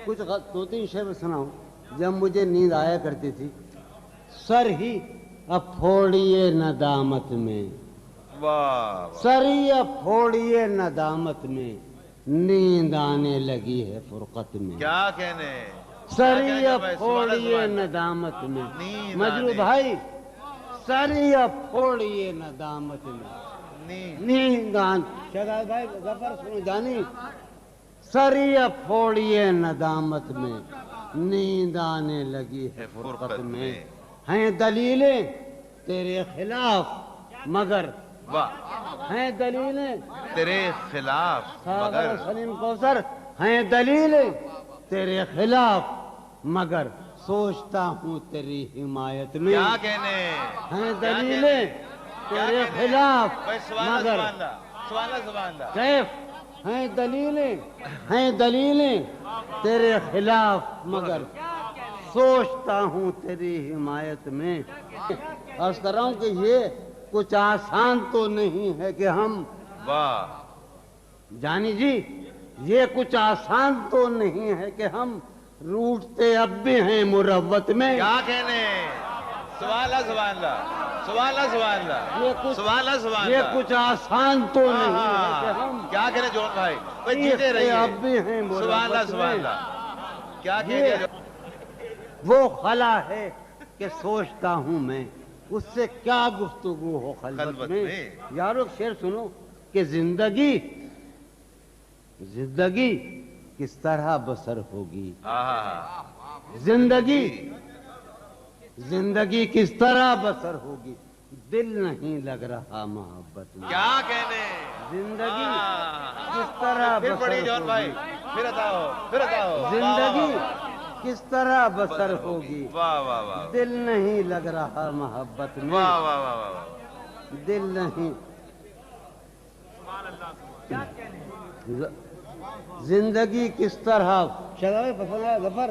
کچھ دو تین شعر سناؤں. جب مجھے نیند آیا کرتی تھی، سر ہی اب پھوڑیے ندامت میں، سر ہی اب پھوڑیے ندامت میں، نیند آنے لگی ہے فرقت میں. کیا کہنے، سر ہی اب پھوڑیے ندامت میں. مجروح بھائی، سر ہی اب پھوڑیے ندامت میں، نیند آنے. شہزاد بھائی ظفر سنو جانی. سر ہی اب پھوڑیے ندامت میں، نیند آنے لگی ہے فرقت میں. ہیں دلیلیں تیرے خلاف مگر، ہیں دلیلیں تیرے خلاف مگر، سلیم کوثر، ہیں دلیلیں تیرے خلاف مگر، سوچتا ہوں تیری حمایت میں. کیا کہنے، ہیں دلیلیں تیرے خلاف مگر، کیف ہیں دلیلیں، ہیں دلیلیں تیرے خلاف مگر، سوچتا ہوں تیری حمایت میں. عرض کر رہا ہوں کہ یہ کچھ آسان تو نہیں ہے کہ ہم، جانی جی یہ کچھ آسان تو نہیں ہے کہ ہم روٹتے اب بھی ہیں مروت میں. کیا کہنے، سبحان اللہ سبحان اللہ سبحان اللہ سبحان اللہ سبحان اللہ سبحان اللہ. یہ کچھ آسان تو نہیں ہے کہ ہم، کیا کہنے جون بھائی، جیتے رہیے. اب بھی ہیں سبحان اللہ مروت سبحان میں. اللہ. کیا کہنے، وہ خلا ہے کہ سوچتا ہوں میں، اس سے کیا گفتگو ہو خلوت میں. یارو شعر سنو کہ زندگی کس طرح بسر ہوگی، زندگی کس طرح بسر ہوگی، دل نہیں لگ رہا محبت میں. کیا کہنے، زندگی کس طرح پھر بسر پڑھی جون بھائی، ہوگی، پھر اتاؤ پھر اتاؤ. زندگی کس طرح بسر ہوگی، واہ واہ واہ دل نہیں لگ رہا محبت میں. واہ واہ واہ واہ. دل نہیں، زندگی کس طرح. شہزاد پسند ہے ظفر.